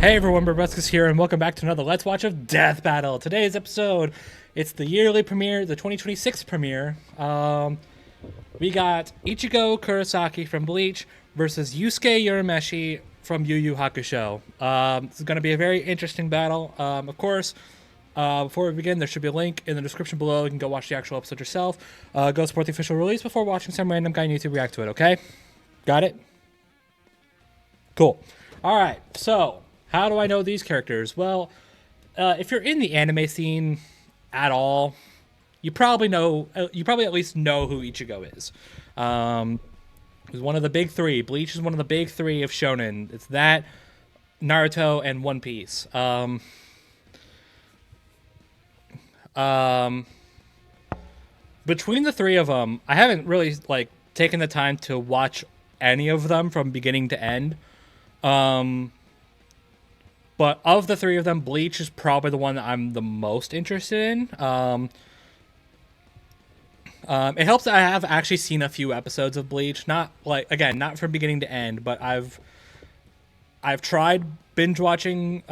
Hey everyone, Brobuscus here, and welcome back to another Let's Watch of Death Battle. Today's episode, it's the yearly premiere, the 2026 premiere. We got Ichigo Kurosaki from Bleach versus Yusuke Urameshi from Yu Yu Hakusho. This is going to be a very interesting battle. Of course, before we begin, there should be a link in the description below. You can go watch the actual episode yourself. Go support the official release before watching some random guy on YouTube react to it, okay? Got it? Cool. Alright, so how do I know these characters? Well, if you're in the anime scene at all, you probably at least know who Ichigo is. He's one of the big three. Bleach is one of the big three of shonen. It's that, Naruto, and One Piece. Between the three of them, I haven't really taken the time to watch any of them from beginning to end. But of the three of them, Bleach is probably the one that I'm the most interested in. It helps that I have actually seen a few episodes of Bleach. Not from beginning to end, but I've tried binge watching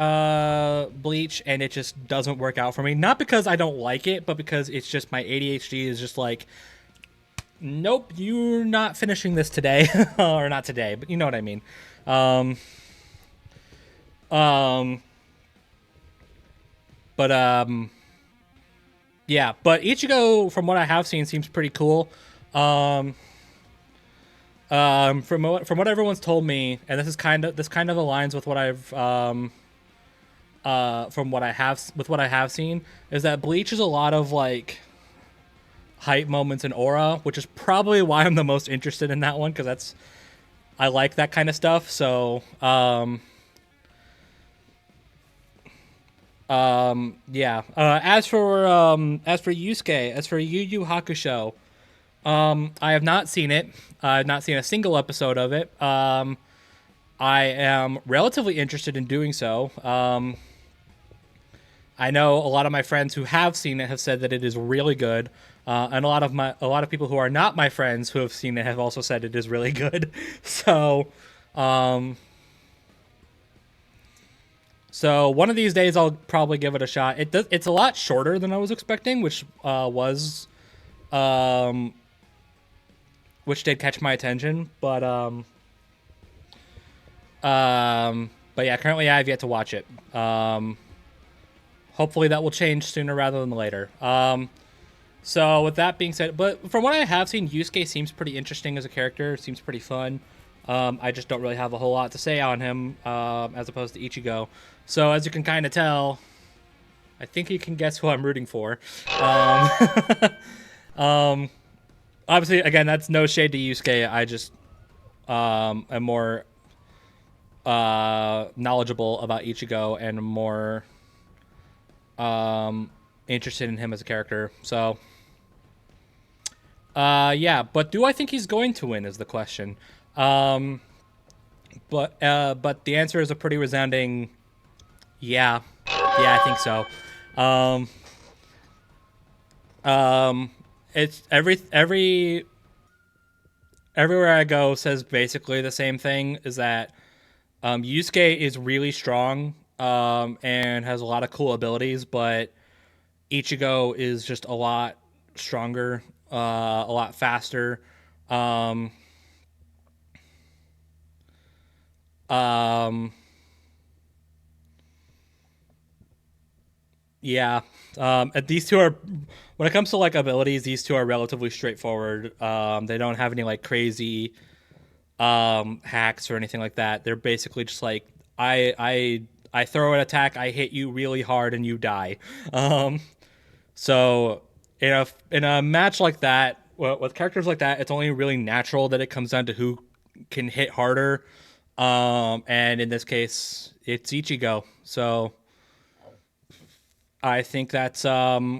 Bleach, and it just doesn't work out for me. Not because I don't like it, but because it's just my ADHD is just like, nope, you're not finishing this today. Or not today, but you know what I mean. Yeah, but Ichigo, from what I have seen, seems pretty cool. From what everyone's told me, and this kind of aligns with what what I have seen, is that Bleach is a lot of hype moments and aura, which is probably why I'm the most interested in that one, because I like that kind of stuff. So yeah. As for Yusuke, as for Yu Yu Hakusho, I have not seen it. I've not seen a single episode of it. I am relatively interested in doing so. I know a lot of my friends who have seen it have said that it is really good. And a lot of people who are not my friends who have seen it have also said it is really good. So one of these days I'll probably give it a shot. It's a lot shorter than I was expecting, which did catch my attention. But yeah, currently I have yet to watch it. Hopefully that will change sooner rather than later. So with that being said, but from what I have seen, Yusuke seems pretty interesting as a character. Seems pretty fun. I just don't really have a whole lot to say on him, as opposed to Ichigo. So as you can kind of tell, I think you can guess who I'm rooting for. Obviously, again, that's no shade to Yusuke. I just am more knowledgeable about Ichigo and more interested in him as a character. So yeah, but do I think he's going to win is the question. But the answer is a pretty resounding yeah. Yeah, I think so. It's everywhere I go says basically the same thing, is that Yusuke is really strong and has a lot of cool abilities, but Ichigo is just a lot stronger, a lot faster. Yeah. These two are, when it comes to abilities, these two are relatively straightforward. They don't have any crazy hacks or anything like that. They're basically just I throw an attack, I hit you really hard, and you die. So in a match like that, with characters like that, it's only really natural that it comes down to who can hit harder. And in this case, it's Ichigo. So I think that's I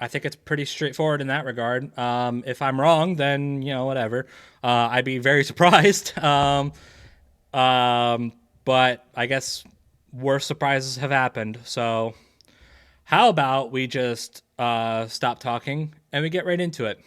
think it's pretty straightforward in that regard. If I'm wrong, then whatever. I'd be very surprised. But I guess worse surprises have happened. So how about we just stop talking and we get right into it.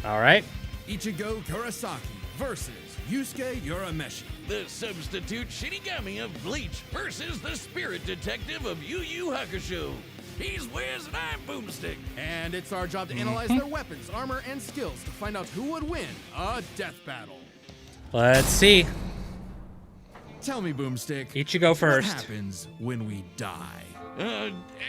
All right. Ichigo Kurosaki versus Yusuke Urameshi. The substitute Shinigami of Bleach versus the spirit detective of Yu Yu Hakusho. He's Wiz and I'm Boomstick. And it's our job to analyze their weapons, armor, and skills to find out who would win a death battle. Let's see. Tell me, Boomstick. Ichigo first. What happens when we die?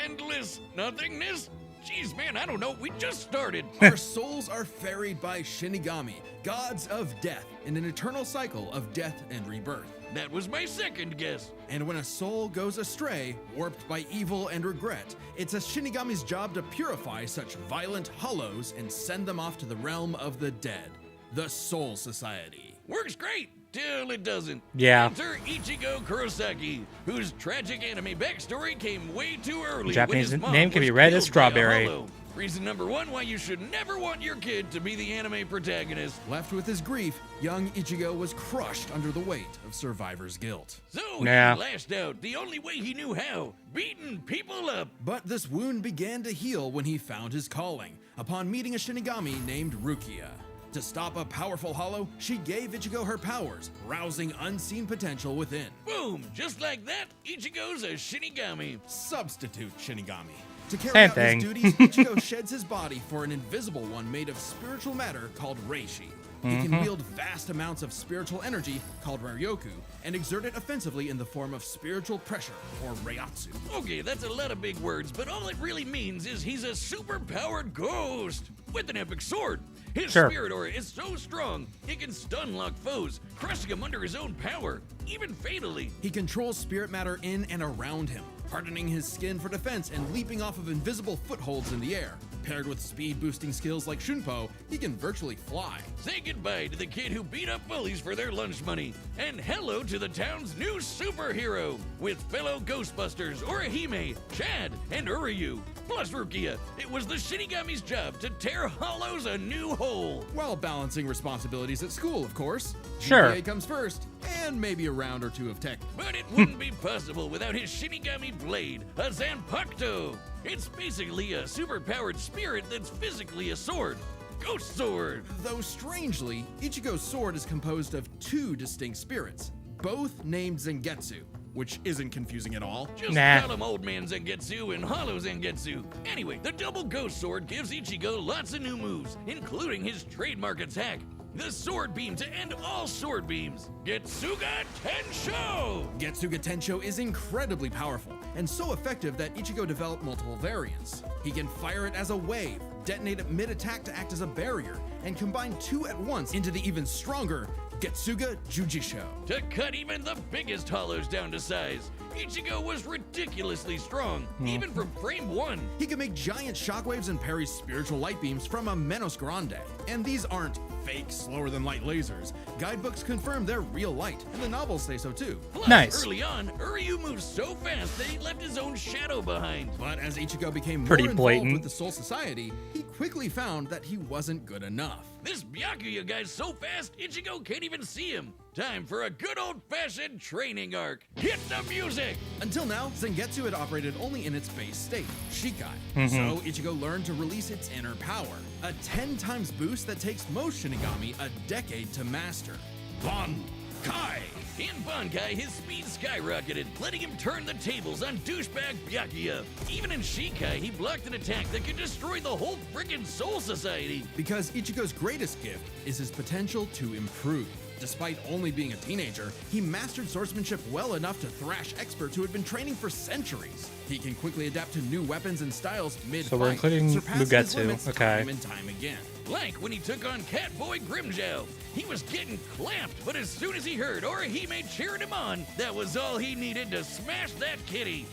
Endless nothingness? Jeez, man, I don't know. We just started. Our souls are ferried by Shinigami, gods of death, in an eternal cycle of death and rebirth. That was my second guess. And when a soul goes astray, warped by evil and regret, it's a Shinigami's job to purify such violent hollows and send them off to the realm of the dead, the Soul Society. Works great till it doesn't. Yeah. Enter Ichigo Kurosaki, whose tragic anime backstory came way too early. Japanese when his mom name can was be read as killed by a Strawberry. hollow. Reason number one why you should never want your kid to be the anime protagonist. Left with his grief, young Ichigo was crushed under the weight of survivor's guilt. So Yeah. he lashed out the only way he knew how, beating people up. But this wound began to heal when he found his calling, upon meeting a Shinigami named Rukia. To stop a powerful hollow, she gave Ichigo her powers, rousing unseen potential within. Boom! Just like that, Ichigo's a Shinigami. Substitute Shinigami. To carry Same out thing. his duties, Ichigo sheds his body for an invisible one made of spiritual matter called Reishi. He can wield vast amounts of spiritual energy, called Ryoku, and exert it offensively in the form of spiritual pressure, or Reiatsu. Okay, that's a lot of big words, but all it really means is he's a super-powered ghost with an epic sword. His Sure. spirit aura is so strong, he can stun-lock foes, crushing them under his own power, even fatally. He controls spirit matter in and around him, hardening his skin for defense and leaping off of invisible footholds in the air. Paired with speed-boosting skills like Shunpo, he can virtually fly. Say goodbye to the kid who beat up bullies for their lunch money, and hello to the town's new superhero, with fellow Ghostbusters Orihime, Chad, and Uryu, plus Rukia. It was the Shinigami's job to tear hollows a new hole. While balancing responsibilities at school, of course. Sure. GPA comes first, and maybe a round or two of tech. But it wouldn't be possible without his Shinigami blade, a Zanpakuto. It's basically a superpowered spirit that's physically a sword. Ghost Sword. Though strangely, Ichigo's sword is composed of two distinct spirits, both named Zangetsu, which isn't confusing at all. Just Nah. call him Old Man Zangetsu and Hollow Zangetsu. Anyway, the double Ghost Sword gives Ichigo lots of new moves, including his trademark attack, the Sword Beam to end all sword beams. Getsuga Tensho! Getsuga Tensho is incredibly powerful, and so effective that Ichigo developed multiple variants. He can fire it as a wave, detonate it mid-attack to act as a barrier, and combine two at once into the even stronger Getsuga Jujisho. To cut even the biggest hollows down to size, Ichigo was ridiculously strong, even from frame 1. He can make giant shockwaves and parry spiritual light beams from a Menos Grande. And these aren't fake, slower-than-light lasers. Guidebooks confirm they're real light, and the novels say so too. Plus, Nice. early on, Uryu moved so fast that he left his own shadow behind. But as Ichigo became Pretty more involved blatant. with the Soul Society, he quickly found that he wasn't good enough. This Byakuya guy's so fast, Ichigo can't even see him. Time for a good old-fashioned training arc. Hit the music! Until now, Zangetsu had operated only in its base state, Shikai. So Ichigo learned to release its inner power, a 10 times boost that takes most Shinigami a decade to master. Bankai! In Bankai, his speed skyrocketed, letting him turn the tables on douchebag Byakuya. Even in Shikai, he blocked an attack that could destroy the whole frickin' Soul Society. Because Ichigo's greatest gift is his potential to improve. Despite only being a teenager, he mastered swordsmanship well enough to thrash experts who had been training for centuries. He can quickly adapt to new weapons and styles mid-fight, So we're including surpassing his Mugetsu, limits okay. time and time again. Like when he took on Catboy Grimjow. He was getting clamped, but as soon as he heard Orihime cheering him on, that was all he needed to smash that kitty.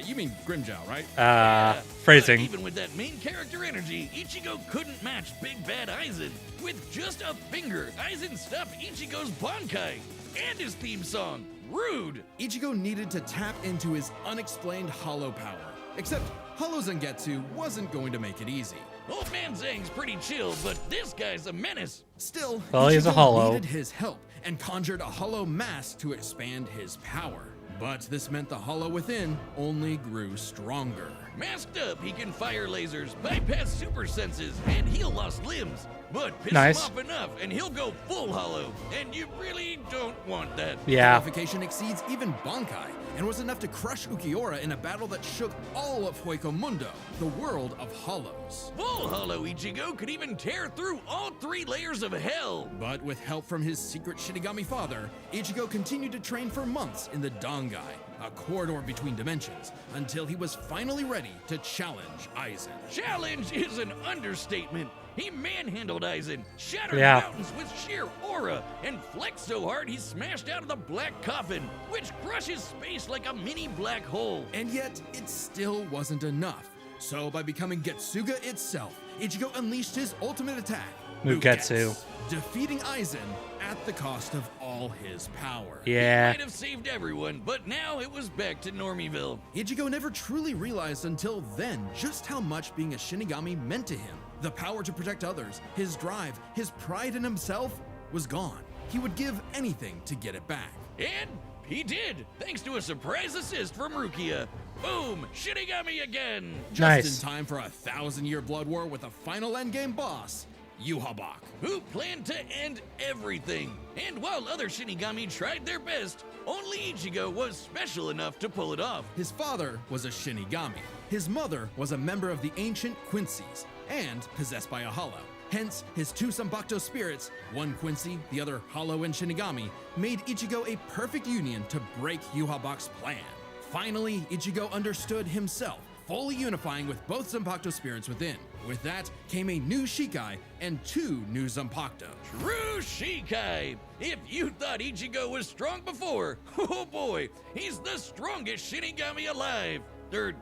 You mean Grimjow, right? Phrasing. But even with that main character energy, Ichigo couldn't match Big Bad Aizen. With just a finger, Aizen stopped Ichigo's Bankai and his theme song. Rude. Ichigo needed to tap into his unexplained hollow power. Except Hollow Zangetsu wasn't going to make it easy. Old Man Zang's pretty chill, but this guy's a menace. Still, Well, he's a Ichigo hollow. needed his help and conjured a hollow mask to expand his power. But this meant the hollow within only grew stronger. Masked up, he can fire lasers, bypass super senses, and heal lost limbs. But piss Nice. him off enough, and he'll go full hollow. And you really don't want that. Yeah. Qualification exceeds even Bankai, and was enough to crush Ukiura in a battle that shook all of Hueco Mundo, the world of hollows. Full hollow Ichigo could even tear through all 3 layers of hell. But with help from his secret Shinigami father, Ichigo continued to train for months in the Dangai, a corridor between dimensions, until he was finally ready to challenge Aizen. Challenge is an understatement. He manhandled Aizen, shattered Yeah. mountains with sheer aura, and flexed so hard he smashed out of the black coffin, which crushes space like a mini black hole. And yet, it still wasn't enough. So by becoming Getsuga itself, Ichigo unleashed his ultimate attack, Mugetsu. defeating Aizen at the cost of all his power. Yeah. Might have saved everyone, but now it was back to Normiville. Ichigo never truly realized until then just how much being a Shinigami meant to him. The power to protect others, his drive, his pride in himself was gone. He would give anything to get it back. And he did, thanks to a surprise assist from Rukia. Boom! Shinigami again! Just Nice. in time for a 1,000-year blood war with a final endgame boss, Yuhabak. Who planned to end everything. And while other Shinigami tried their best, only Ichigo was special enough to pull it off. His father was a Shinigami. His mother was a member of the ancient Quincy's and possessed by a hollow. Hence, his 2 Sanbakuto spirits, one Quincy, the other hollow and Shinigami, made Ichigo a perfect union to break Yuhabak's plan. Finally, Ichigo understood himself, fully unifying with both Zanpakuto spirits within. With that came a new Shikai and 2 new Zanpakuto. True Shikai! If you thought Ichigo was strong before, oh boy, he's the strongest Shinigami alive. Or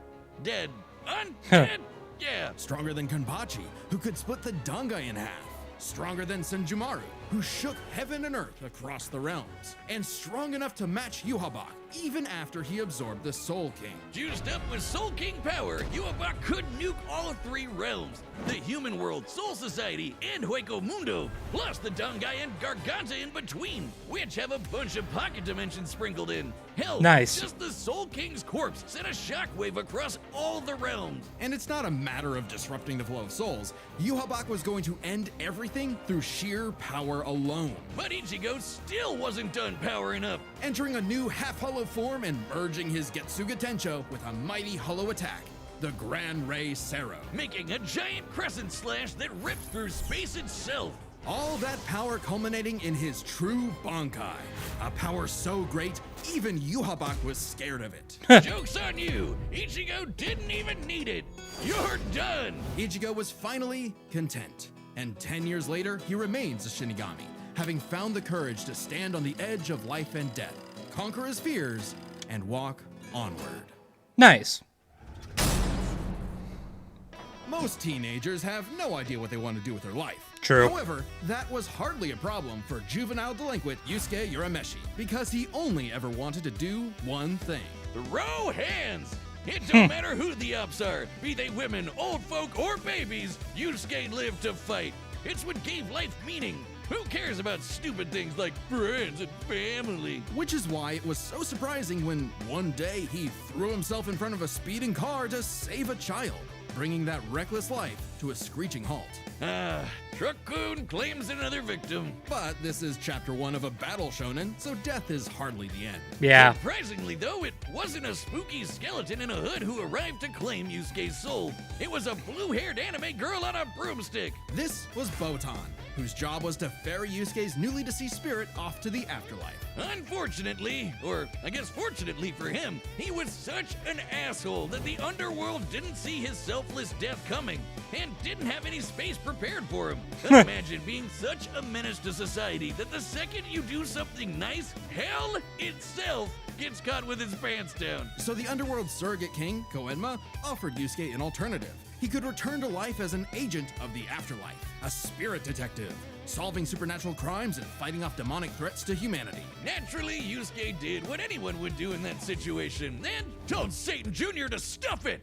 dead. Undead? Yeah. Stronger than Kanpachi, who could split the Dangai in half. Stronger than Senjumaru, who shook heaven and earth across the realms. And strong enough to match Yuhabak, even after he absorbed the Soul King. Juiced up with Soul King power, Yuhabak could nuke all 3 realms. The human world, Soul Society, and Hueco Mundo, plus the Dangai and Garganta in between, which have a bunch of pocket dimensions sprinkled in. Hell, Nice. just the Soul King's corpse sent a shockwave across all the realms. And it's not a matter of disrupting the flow of souls. Yuhabak was going to end everything through sheer power alone. But Ichigo still wasn't done powering up. Entering a new half-hollow form and merging his Getsuga Tencho with a mighty hollow attack, the Gran Rey Sero. Making a giant crescent slash that rips through space itself. All that power culminating in his true Bankai. A power so great, even Yuhabak was scared of it. Joke's on you! Ichigo didn't even need it! You're done! Ichigo was finally content. And 10 years later, he remains a Shinigami, having found the courage to stand on the edge of life and death, conquer his fears, and walk onward. Nice. Most teenagers have no idea what they want to do with their life. True. However, that was hardly a problem for juvenile delinquent Yusuke Urameshi, because he only ever wanted to do one thing. Throw hands! It don't matter who the ops are, be they women, old folk, or babies, Yusuke lived to fight. It's what gave life meaning. Who cares about stupid things like friends and family? Which is why it was so surprising when one day he threw himself in front of a speeding car to save a child, bringing that reckless life to a screeching halt. Truck-kun claims another victim. But this is chapter 1 of a battle shonen, so death is hardly the end. Yeah. Surprisingly, though, it wasn't a spooky skeleton in a hood who arrived to claim Yusuke's soul. It was a blue-haired anime girl on a broomstick. This was Botan, whose job was to ferry Yusuke's newly deceased spirit off to the afterlife. Unfortunately, or I guess fortunately for him, he was such an asshole that the underworld didn't see his selfless death coming and didn't have any space prepared for him. Imagine being such a menace to society that the second you do something nice, hell itself gets caught with its pants down. So the underworld surrogate king, Koenma, offered Yusuke an alternative. He could return to life as an agent of the afterlife, a spirit detective, solving supernatural crimes and fighting off demonic threats to humanity. Naturally, Yusuke did what anyone would do in that situation, and told Satan Jr. to stuff it.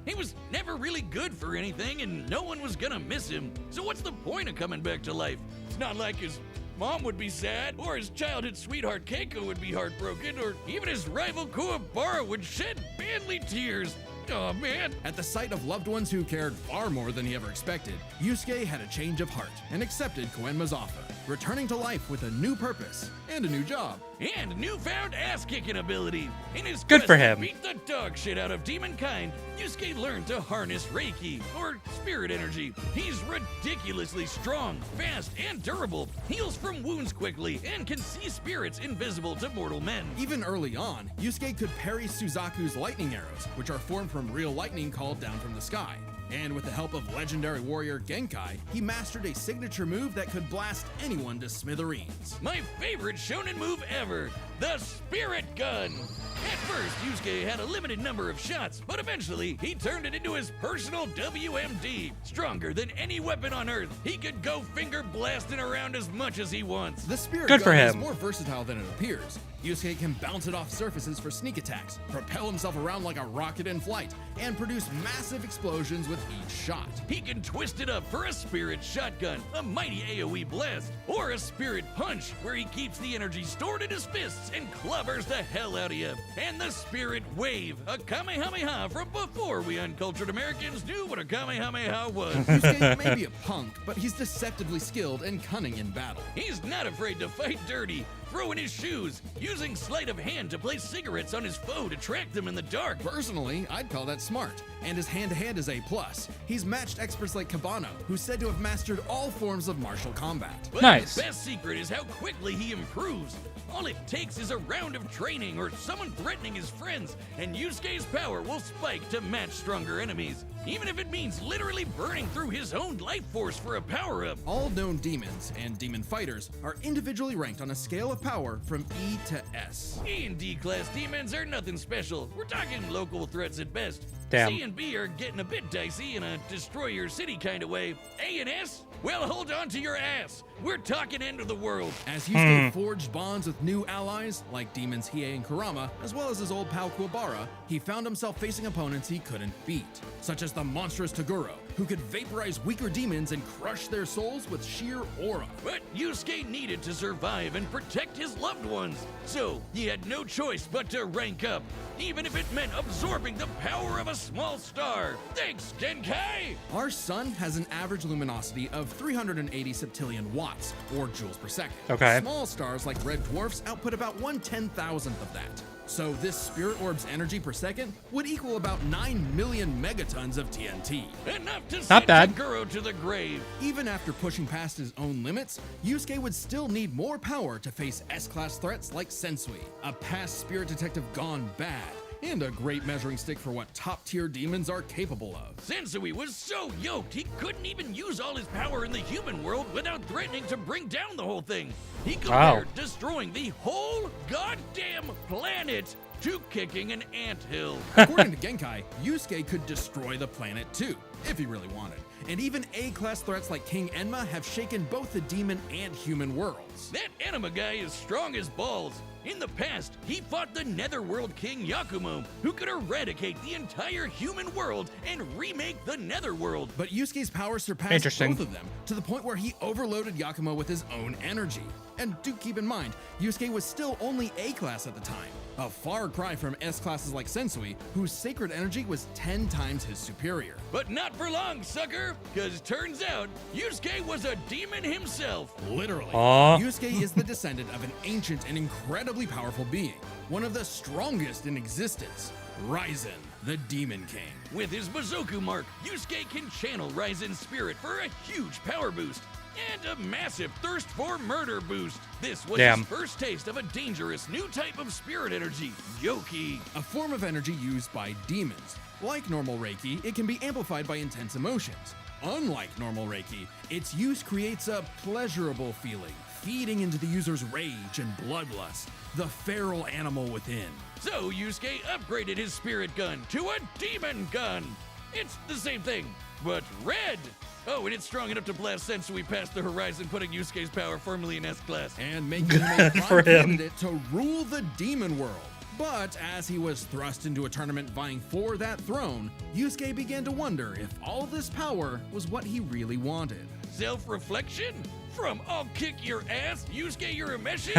He was never really good for anything, and no one was gonna miss him. So what's the point of coming back to life? It's not like his mom would be sad, or his childhood sweetheart Keiko would be heartbroken, or even his rival Kuwabara would shed manly tears. Oh man. At the sight of loved ones who cared far more than he ever expected, Yusuke had a change of heart and accepted Koenma's offer, returning to life with a new purpose and a new job. And newfound ass-kicking ability. In his Good quest for to him. beat the dog shit out of demon kind, Yusuke learned to harness Reiki, or spirit energy. He's ridiculously strong, fast, and durable, heals from wounds quickly, and can see spirits invisible to mortal men. Even early on, Yusuke could parry Suzaku's lightning arrows, which are formed from real lightning called down from the sky. And with the help of legendary warrior Genkai, he mastered a signature move that could blast anyone to smithereens. My favorite shonen move ever, the Spirit Gun. At first, Yusuke had a limited number of shots, but eventually he turned it into his personal WMD. Stronger than any weapon on Earth, he could go finger blasting around as much as he wants. The Spirit Good for Gun is him. more versatile than it appears. Yusuke can bounce it off surfaces for sneak attacks, propel himself around like a rocket in flight, and produce massive explosions with each shot. He can twist it up for a Spirit Shotgun, a mighty AoE blast, or a Spirit Punch, where he keeps the energy stored in his fists and clobbers the hell out of you. And the Spirit Wave, a Kamehameha from before we uncultured Americans knew what a Kamehameha was. Yusuke may be a punk, but he's deceptively skilled and cunning in battle. He's not afraid to fight dirty, throwing his shoes, using sleight of hand to place cigarettes on his foe to track them in the dark. Personally, I'd call that smart, and his hand-to-hand is A+. He's matched experts like Kabano, who's said to have mastered all forms of martial combat. But Nice. his best secret is how quickly he improves. All it takes is a round of training or someone threatening his friends, and Yusuke's power will spike to match stronger enemies, even if it means literally burning through his own life force for a power-up. All known demons and demon fighters are individually ranked on a scale of power from E to S. E and D class demons are nothing special. We're talking local threats at best. Damn. C and B are getting a bit dicey in a destroy your city kind of way. A and S? Well, hold on to your ass. We're talking end of the world. As Yusuke forged bonds with new allies, like demons Hiei and Kurama, as well as his old pal Kuwabara, he found himself facing opponents he couldn't beat, such as the monstrous Toguro, who could vaporize weaker demons and crush their souls with sheer aura. But Yusuke needed to survive and protect his loved ones, so he had no choice but to rank up, even if it meant absorbing the power of a small star. Thanks, Genkai! Our sun has an average luminosity of 380 septillion watts, or joules per second. Okay. Small stars like red dwarfs output about 1/10,000th of that. So this spirit orb's energy per second would equal about 9 million megatons of TNT. Enough to Not send bad. Toguro to the grave. Even after pushing past his own limits, Yusuke would still need more power to face S-class threats like Sensui, a past spirit detective gone bad, and a great measuring stick for what top-tier demons are capable of. Sensui was so yoked he couldn't even use all his power in the human world without threatening to bring down the whole thing. He compared destroying the whole goddamn planet to kicking an anthill. According to Genkai, Yusuke could destroy the planet too, if he really wanted. And even A-class threats like King Enma have shaken both the demon and human worlds. That anima guy is strong as balls. In the past, he fought the Netherworld King Yakumo, who could eradicate the entire human world and remake the Netherworld. But Yusuke's power surpassed Interesting. both of them, to the point where he overloaded Yakumo with his own energy. And do keep in mind, Yusuke was still only A-class at the time, a far cry from S-classes like Sensui, whose sacred energy was 10 times his superior. But not for long, sucker, because turns out Yusuke was a demon himself. Literally. Aw. Yusuke is the descendant of an ancient and incredibly powerful being, one of the strongest in existence, Raizen, the Demon King. With his Bazoku mark, Yusuke can channel Raizen's spirit for a huge power boost and a massive thirst for murder boost. This was Damn. his first taste of a dangerous new type of spirit energy, Yoki. A form of energy used by demons. Like normal Reiki, it can be amplified by intense emotions. Unlike normal Reiki, its use creates a pleasurable feeling, feeding into the user's rage and bloodlust, the feral animal within. So Yusuke upgraded his spirit gun to a demon gun. It's the same thing, but red. Oh, and it's strong enough to blast Sensui past the horizon, putting Yusuke's power firmly in S-class. And making him a for prime him. candidate to rule the demon world. But as he was thrust into a tournament vying for that throne, Yusuke began to wonder if all this power was what he really wanted. Self-reflection? From I'll kick your ass, Yusuke Urameshi?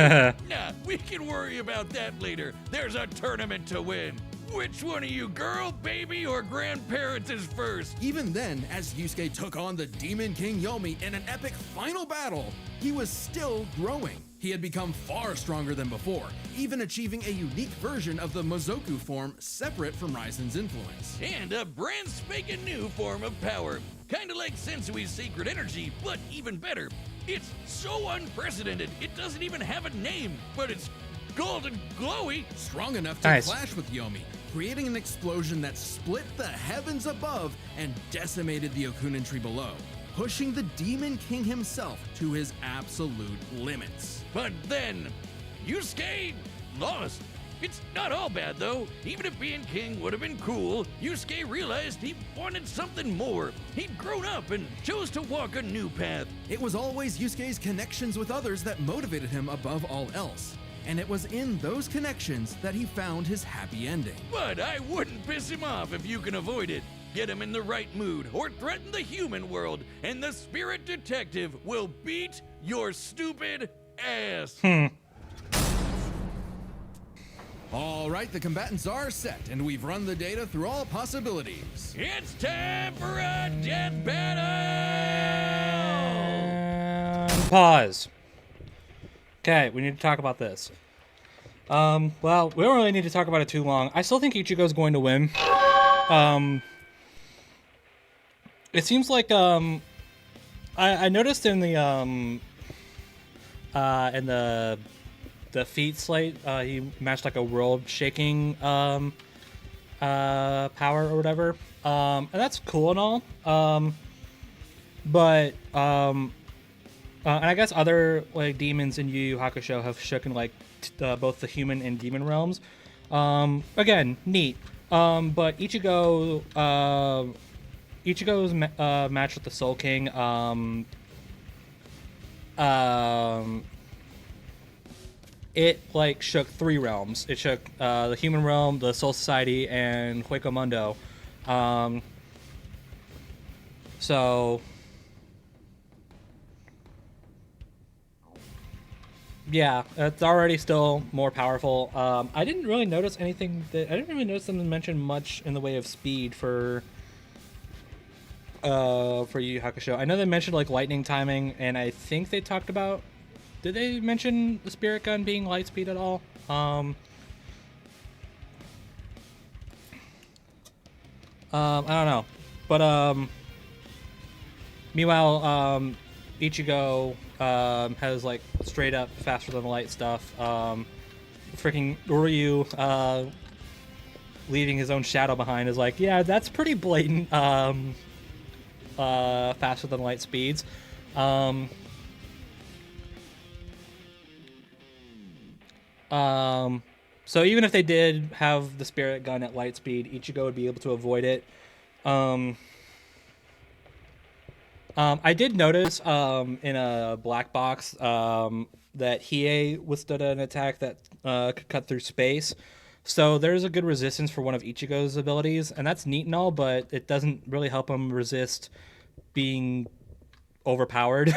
Nah, we can worry about that later. There's a tournament to win. Which one of you, girl, baby, or grandparents is first? Even then, as Yusuke took on the Demon King Yomi in an epic final battle, he was still growing. He had become far stronger than before, even achieving a unique version of the Mozoku form separate from Raizen's influence. And a brand spanking new form of power. Kinda like Sensui's secret energy, but even better. It's so unprecedented, it doesn't even have a name, but it's golden glowy. Strong enough to clash with Yomi, creating an explosion that split the heavens above and decimated the Okunin tree below, pushing the Demon King himself to his absolute limits. But then, Yusuke lost. It's not all bad though. Even if being king would have been cool, Yusuke realized he wanted something more. He'd grown up and chose to walk a new path. It was always Yusuke's connections with others that motivated him above all else. And it was in those connections that he found his happy ending. But I wouldn't piss him off if you can avoid it. Get him in the right mood or threaten the human world, and the spirit detective will beat your stupid ass. All right, the combatants are set, and we've run the data through all possibilities. It's time for a death battle! And pause. Okay, we need to talk about this. Well, we don't really need to talk about it too long. I still think Ichigo's going to win. It seems like I noticed in the feat slate, he matched like a world-shaking power or whatever, and that's cool and all. And I guess other like demons in Yu Yu Hakusho have shooken like both the human and demon realms. Again, neat. But Ichigo's match with the Soul King, it like shook 3 realms. It shook the human realm, the Soul Society, and Hueco Mundo. So yeah, it's already still more powerful. I didn't really notice anything I didn't really notice them mention much in the way of speed for Yu Yu Hakusho. I know they mentioned like lightning timing, and I think they talked about. Did they mention the spirit gun being light speed at all? I don't know, but meanwhile, Ichigo has like straight up faster than light stuff. Freaking Uryu leaving his own shadow behind is like, yeah, that's pretty blatant. Faster than light speeds. So even if they did have the spirit gun at light speed, Ichigo would be able to avoid it. I did notice in a black box that Hiei withstood an attack that could cut through space. So there's a good resistance for one of Ichigo's abilities, and that's neat and all, but it doesn't really help him resist being overpowered.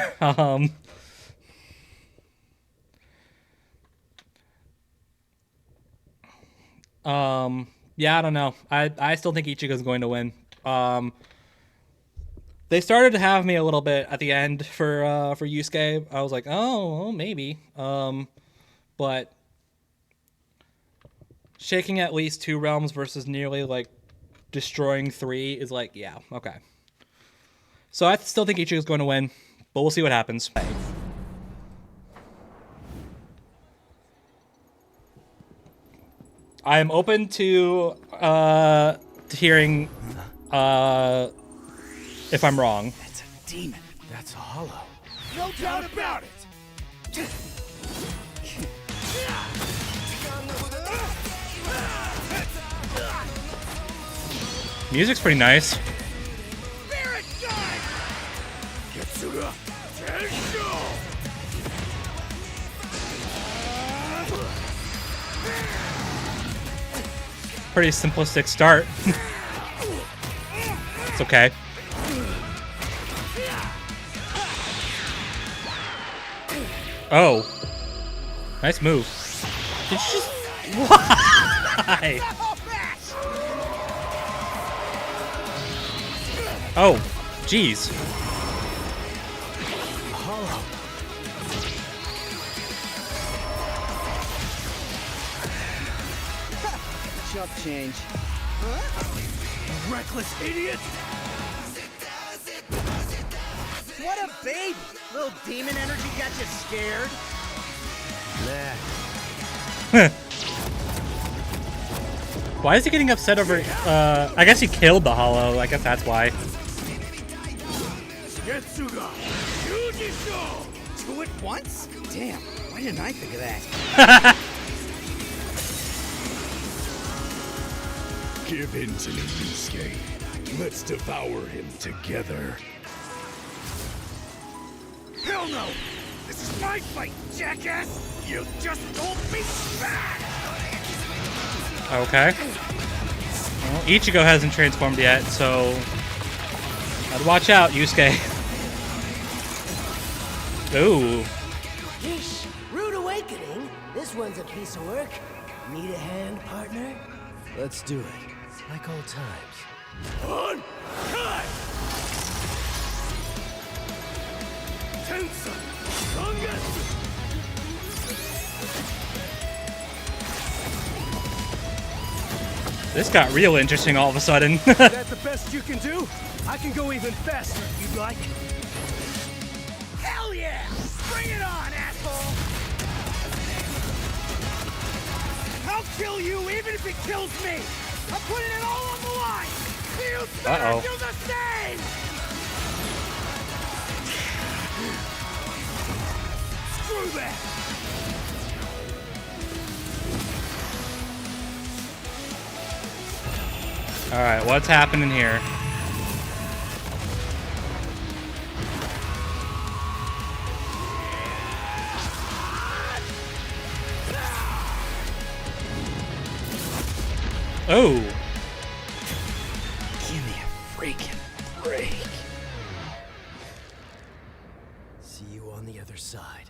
Yeah, I don't know. I still think Ichigo's going to win. They started to have me a little bit at the end for Yusuke. I was like, oh, maybe. But shaking at least 2 realms versus nearly like destroying 3 is like, yeah, okay. So I still think Ichigo's going to win, but we'll see what happens. I am open to hearing if I'm wrong. It's a demon. That's hollow. No doubt about it. Music's pretty nice. Spirit gun. Getsuga Tensho. Pretty simplistic start. It's okay. Oh. Nice move. Did you just... Why? Oh, jeez. Chump change. Reckless idiot! What a baby! Little demon energy got you scared? Nah. Why is he getting upset over... I guess he killed the Hollow. I guess that's why. Getsuga! Yujisho! 2 at once? Damn, why didn't I think of that? Give in to me, Yusuke. Let's devour him together. Hell no! This is my fight, jackass! You just told me back! Okay. Well, Ichigo hasn't transformed yet, so... Gotta watch out, Yusuke. Ooh. Yeesh, rude awakening. This one's a piece of work. Need a hand, partner? Let's do it. Like old times. On! Cut! Tensa! Sangetsu! This got real interesting all of a sudden. That's the best you can do? I can go even faster if you'd like. Hell yeah! Bring it on, asshole! I'll kill you even if it kills me! I'm putting it all on the line! You better do the same! Screw that! Alright, what's happening here? Oh! Give me a freaking break. See you on the other side.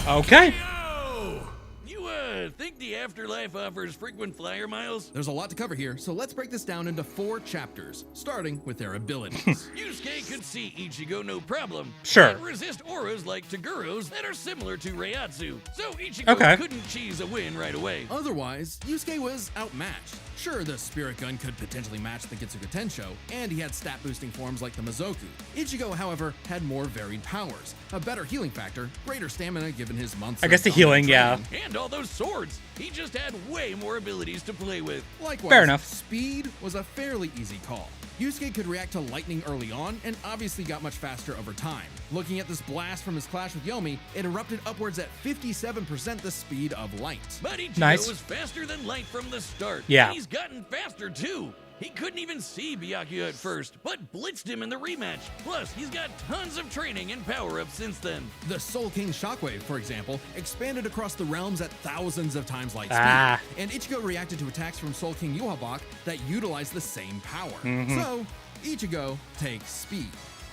Okay. Yo! You, think the afterlife offers frequent flyer miles? There's a lot to cover here, so let's break this down into 4 chapters, starting with their abilities. Yusuke could see Ichigo no problem. Sure. And resist auras like Taguro's that are similar to Reiatsu. So Ichigo Okay. couldn't cheese a win right away. Otherwise, Yusuke was outmatched. Sure, the Spirit Gun could potentially match the Getsuga Tensho, and he had stat-boosting forms like the Mizoku. Ichigo, however, had more varied powers, a better healing factor, greater stamina given his months I guess of the dominant healing, yeah. training. And all those swords. He just had way more abilities to play with. Likewise, Fair enough. speed was a fairly easy call. Yusuke could react to lightning early on, and obviously got much faster over time. Looking at this blast from his clash with Yomi, it erupted upwards at 57% the speed of light. But Ichigo Nice. was faster than light from the start. Yeah. And he's gotten faster too. He couldn't even see Byakuya at first, but blitzed him in the rematch. Plus, he's got tons of training and power-ups since then. The Soul King Shockwave, for example, expanded across the realms at thousands of times light speed, Ah. and Ichigo reacted to attacks from Soul King Yuhabak that utilized the same power. So, Ichigo takes speed.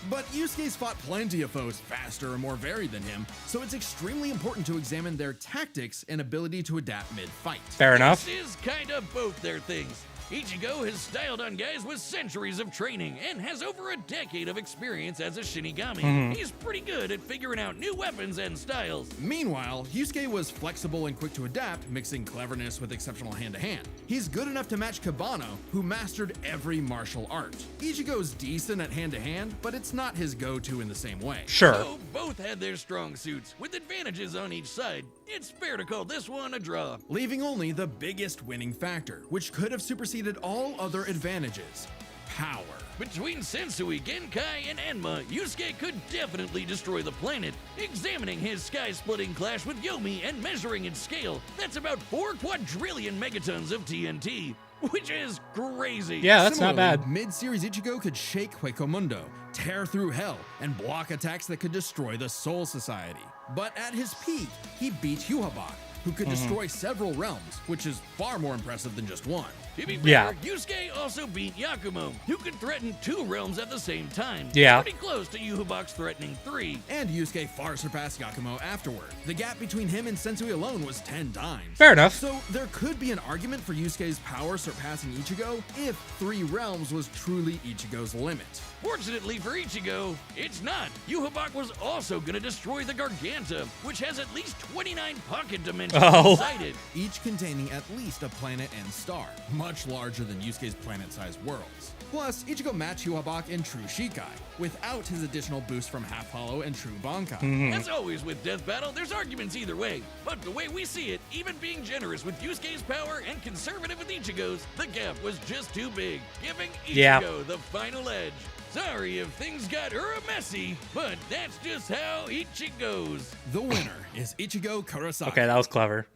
But Yusuke's fought plenty of foes faster and more varied than him, so it's extremely important to examine their tactics and ability to adapt mid-fight. Fair enough. This is kind of both their things. Ichigo has styled on guys with centuries of training and has over a decade of experience as a Shinigami. He's pretty good at figuring out new weapons and styles. Meanwhile, Yusuke was flexible and quick to adapt, mixing cleverness with exceptional hand-to-hand. He's good enough to match Kabano, who mastered every martial art. Ichigo's decent at hand-to-hand, but it's not his go-to in the same way. Sure. So both had their strong suits, with advantages on each side. It's fair to call this one a draw. Leaving only the biggest winning factor, which could have superseded all other advantages: power. Between Sensui, Genkai, and Enma, Yusuke could definitely destroy the planet. Examining his sky-splitting clash with Yomi and measuring its scale, that's about 4 quadrillion megatons of TNT, which is crazy. Yeah, that's not Similarly, bad. Mid-series Ichigo could shake Huecomundo, tear through hell, and block attacks that could destroy the Soul Society. But at his peak, he beat Yuhabak, who could destroy several realms, which is far more impressive than just one. To be Yeah. fair, Yusuke also beat Yakumo, who could threaten 2 realms at the same time. Yeah. Pretty close to Yuhabak's threatening 3. And Yusuke far surpassed Yakumo afterward. The gap between him and Sensui alone was 10 times. Fair enough. So there could be an argument for Yusuke's power surpassing Ichigo if 3 realms was truly Ichigo's limit. Fortunately for Ichigo, it's not. Yuhabak was also gonna destroy the Garganta, which has at least 29 pocket dimensions inside it. Each containing at least a planet and star, much larger than Yusuke's planet-sized worlds. Plus, Ichigo matched Yuhabak in True Shikai, without his additional boost from Half Hollow and True Bankai. As always with Death Battle, there's arguments either way. But the way we see it, even being generous with Yusuke's power and conservative with Ichigo's, the gap was just too big, giving Ichigo the final edge. Sorry if things got messy, but that's just how Ichi goes. The winner is Ichigo Kurosaki. Okay, that was clever.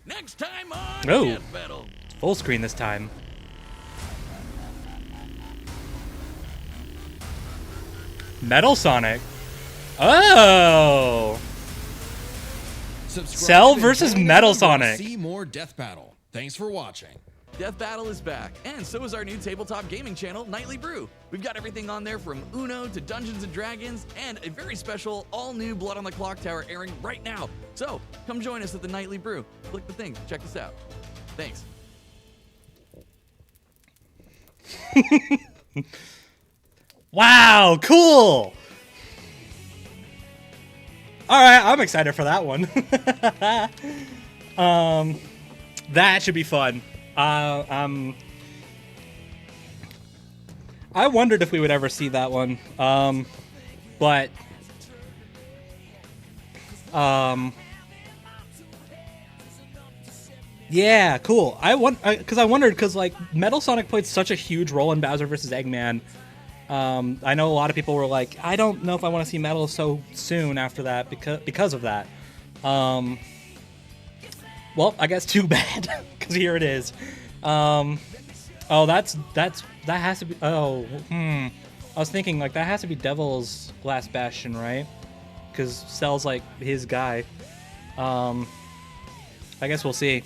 Next time on Oh. Death Battle. Full screen this time. Metal Sonic. Oh. Subscribe Cell and versus join the Metal number to Sonic. See more Death Battle. Thanks for watching. Death Battle is back, and so is our new tabletop gaming channel, Nightly Brew. We've got everything on there from Uno to Dungeons & Dragons, and a very special, all-new Blood on the Clock Tower airing right now. So, come join us at the Nightly Brew. Click the thing, check us out. Thanks. Wow, cool. All right, I'm excited for that one. That should be fun. I wondered if we would ever see that one, but yeah, cool. I wondered because like Metal Sonic played such a huge role in Bowser vs. Eggman. I know a lot of people were like, I don't know if I want to see Metal so soon after that because of that. Well, I guess too bad because here it is. Oh, that has to be. Oh, I was thinking like that has to be Devil's Last Bastion, right? Because Cell's like his guy. I guess we'll see.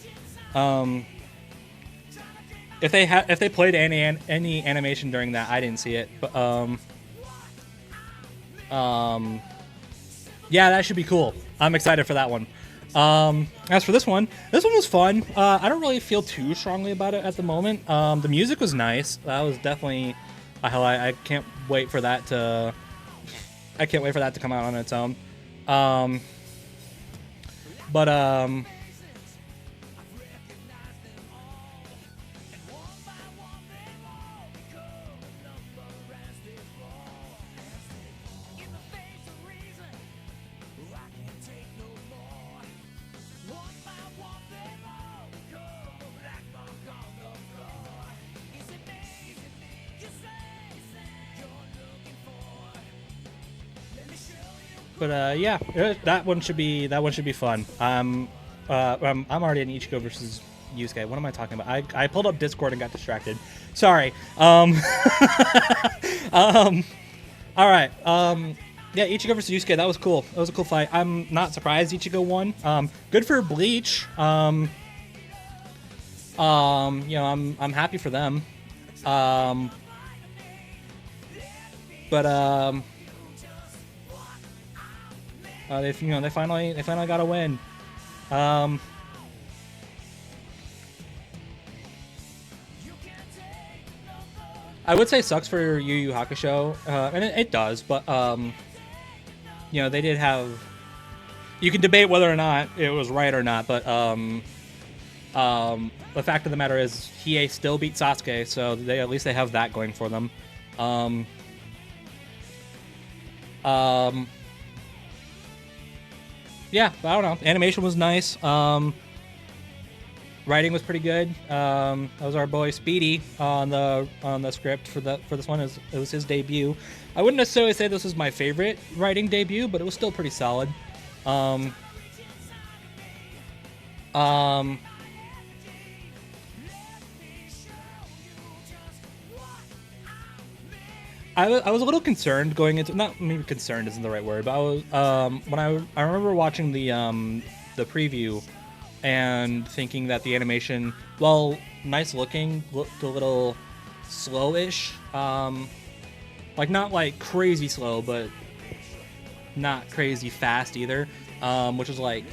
If they played any animation during that, I didn't see it, but yeah, that should be cool. I'm excited for that one. As for this one was fun. I don't really feel too strongly about it at the moment. The music was nice. That was definitely a highlight. I can't wait for that to come out on its own. But yeah, that one should be fun. I'm already in Ichigo versus Yusuke. What am I talking about? I pulled up Discord and got distracted. Sorry. All right. Yeah, Ichigo versus Yusuke. That was cool. That was a cool fight. I'm not surprised Ichigo won. Good for Bleach. You know, I'm happy for them. They finally got a win. I would say sucks for Yu Yu Hakusho, and it does, but you know, they did have. You can debate whether or not it was right or not, but the fact of the matter is, Hiei still beat Sasuke, so at least they have that going for them. Yeah, I don't know. Animation was nice. Writing was pretty good. That was our boy Speedy on the script for this one. It was his debut. I wouldn't necessarily say this was my favorite writing debut, but it was still pretty solid. I was a little concerned going into, not maybe concerned isn't the right word, but I was when I remember watching the preview and thinking that the animation, well, nice looking, looked a little slowish. Like not like crazy slow, but not crazy fast either. Which is like,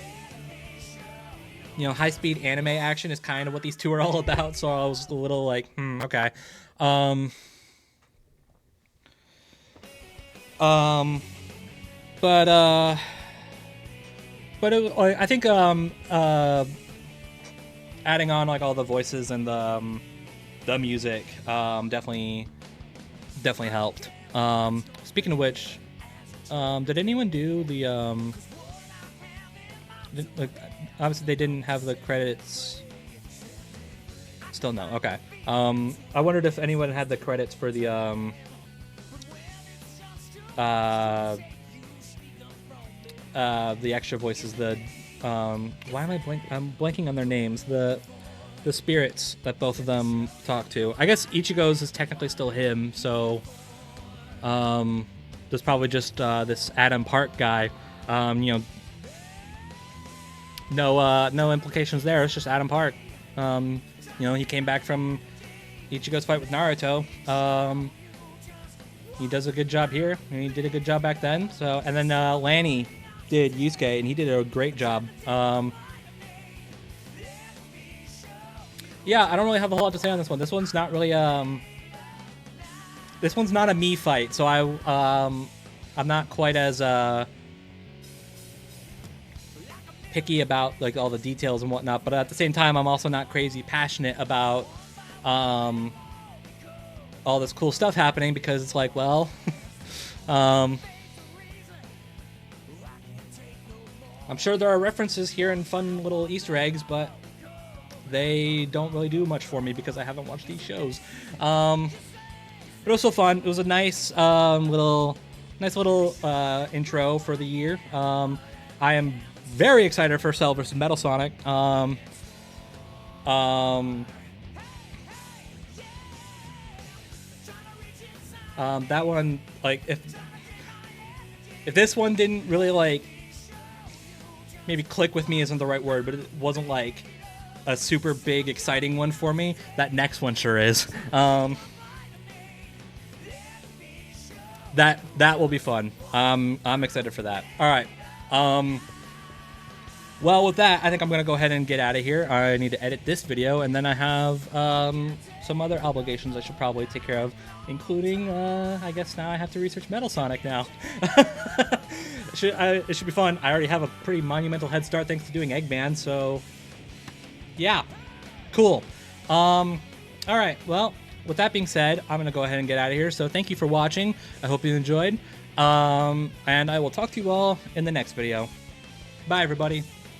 you know, high-speed anime action is kind of what these two are all about. So I was a little like, okay. But I think adding on like all the voices and the music definitely helped. Speaking of which, did anyone do the like, obviously they didn't have the credits. Still no. Okay. I wondered if anyone had the credits for the extra voices. The why am I'm blanking on their names. The spirits that both of them talk to. I guess Ichigo's is technically still him. So there's probably just this Adam Park guy. You know, no implications there. It's just Adam Park. You know, he came back from Ichigo's fight with Naruto. He does a good job here, and he did a good job back then. So, and then Lanny did Yusuke, and he did a great job. Yeah, I don't really have a whole lot to say on this one. This one's not really this one's not a me fight, so I'm not quite as picky about like all the details and whatnot. But at the same time, I'm also not crazy passionate about all this cool stuff happening, because it's like, well, I'm sure there are references here and fun little Easter eggs, but they don't really do much for me because I haven't watched these shows. But it was so fun. It was a nice little intro for the year. I am very excited for Cell vs. Metal Sonic. That one, like, if this one didn't really like, maybe click with me isn't the right word, but it wasn't like a super big exciting one for me, that next one sure is. That will be fun. I'm excited for that. All right. Well, with that, I think I'm gonna go ahead and get out of here. I need to edit this video, and then I have some other obligations I should probably take care of, including I guess now I have to research Metal Sonic now. It should be fun. I already have a pretty monumental head start thanks to doing Eggman, so yeah, cool. All right, well, with that being said, I'm gonna go ahead and get out of here. So thank you for watching. I hope you enjoyed, and I will talk to you all in the next video. Bye, everybody.